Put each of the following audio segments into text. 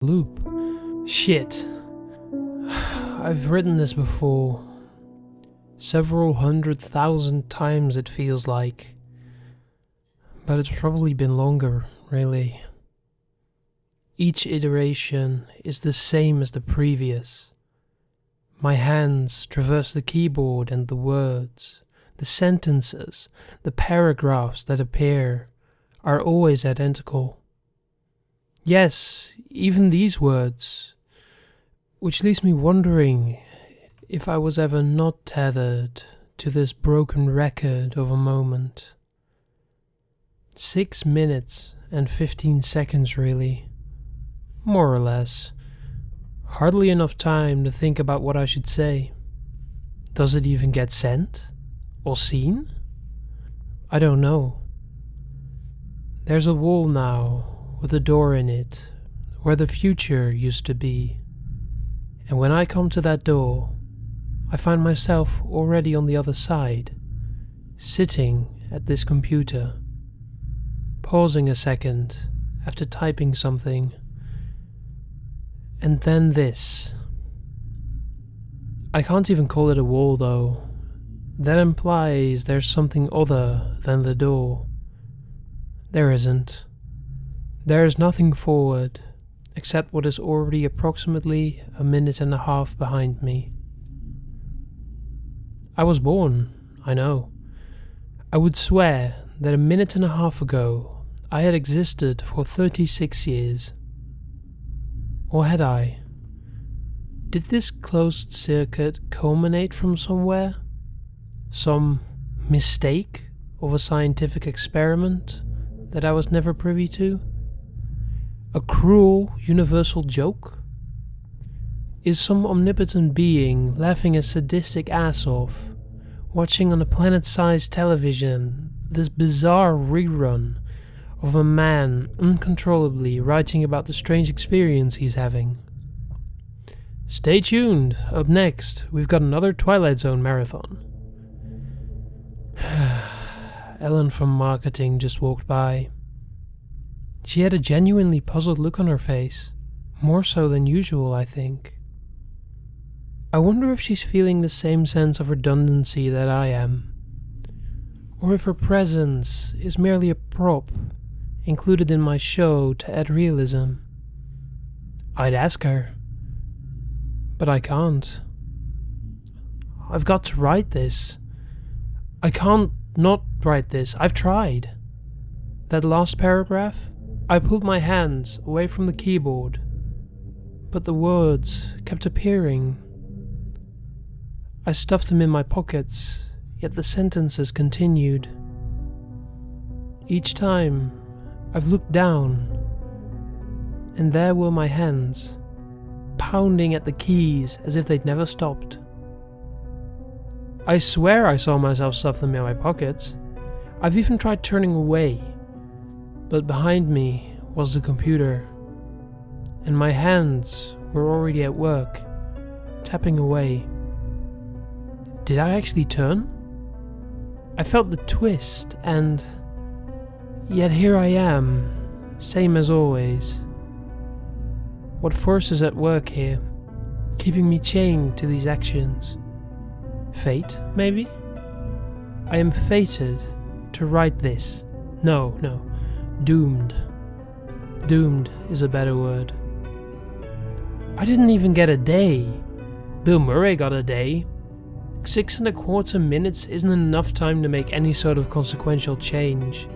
loop. Shit. I've written this before. Several 100,000 times it feels like. But it's probably been longer, really. Each iteration is the same as the previous. My hands traverse the keyboard and the words, the sentences, the paragraphs that appear are always identical. Yes, even these words, which leaves me wondering if I was ever not tethered to this broken record of a moment. 6 minutes and 15 seconds really, more or less. Hardly enough time to think about what I should say. Does it even get sent? Or seen? I don't know. There's a wall now, with a door in it, where the future used to be. And when I come to that door, I find myself already on the other side, sitting at this computer, pausing a second after typing something. And then this. I can't even call it a wall though. That implies there's something other than the door. There isn't. There is nothing forward, except what is already approximately a minute and a half behind me. I was born, I know. I would swear that a minute and a half ago I had existed for 36 years. Or had I? Did this closed circuit culminate from somewhere? Some mistake of a scientific experiment that I was never privy to? A cruel universal joke? Is some omnipotent being laughing a sadistic ass off, watching on a planet-sized television this bizarre rerun of a man uncontrollably writing about the strange experience he's having? Stay tuned, up next we've got another Twilight Zone marathon. Ellen from marketing just walked by. She had a genuinely puzzled look on her face, more so than usual, I think. I wonder if she's feeling the same sense of redundancy that I am, or if her presence is merely a prop included in my show to add realism. I'd ask her, but I can't. I've got to write this. I can't not write this. I've tried. That last paragraph, I pulled my hands away from the keyboard, but the words kept appearing. I stuffed them in my pockets, yet the sentences continued. Each time, I've looked down, and there were my hands, pounding at the keys as if they'd never stopped. I swear I saw myself stuff them in my pockets. I've even tried turning away, but behind me was the computer, and my hands were already at work, tapping away. Did I actually turn? I felt the twist, and yet here I am, same as always. What force is at work here, keeping me chained to these actions? Fate, maybe? I am fated to write this. No, doomed. Doomed is a better word. I didn't even get a day. Bill Murray got a day. 6.25 minutes isn't enough time to make any sort of consequential change,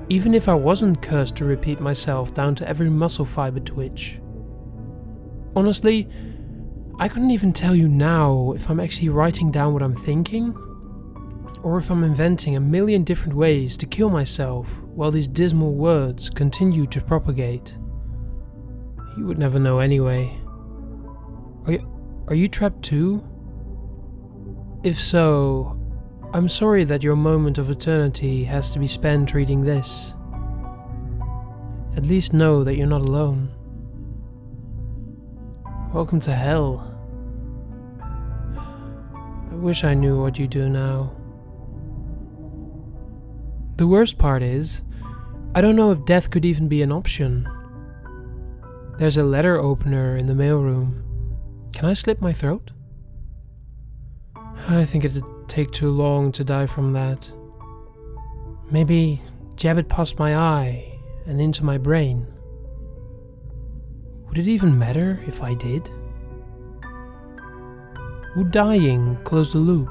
even if I wasn't cursed to repeat myself down to every muscle fiber twitch. Honestly, I couldn't even tell you now if I'm actually writing down what I'm thinking, or if I'm inventing a million different ways to kill myself while these dismal words continue to propagate. You would never know anyway. Are you trapped too? If so, I'm sorry that your moment of eternity has to be spent reading this. At least know that you're not alone. Welcome to hell. I wish I knew what you do now. The worst part is, I don't know if death could even be an option. There's a letter opener in the mailroom. Can I slit my throat? I think it'd take too long to die from that. Maybe jab it past my eye and into my brain. Would it even matter if I did? Would dying close the loop?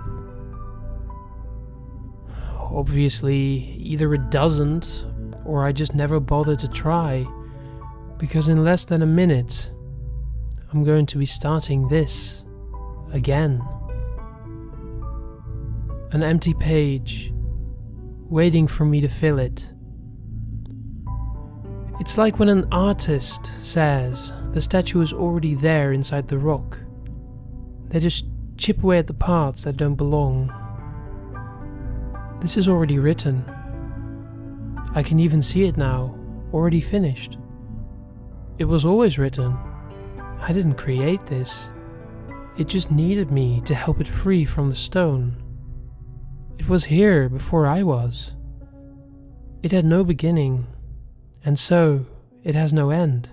Obviously, either it doesn't, or I just never bothered to try, because in less than a minute, I'm going to be starting this again. An empty page, waiting for me to fill it. It's like when an artist says the statue is already there inside the rock. They just chip away at the parts that don't belong. This is already written. I can even see it now, already finished. It was always written. I didn't create this. It just needed me to help it free from the stone. It was here before I was. It had no beginning, and so it has no end.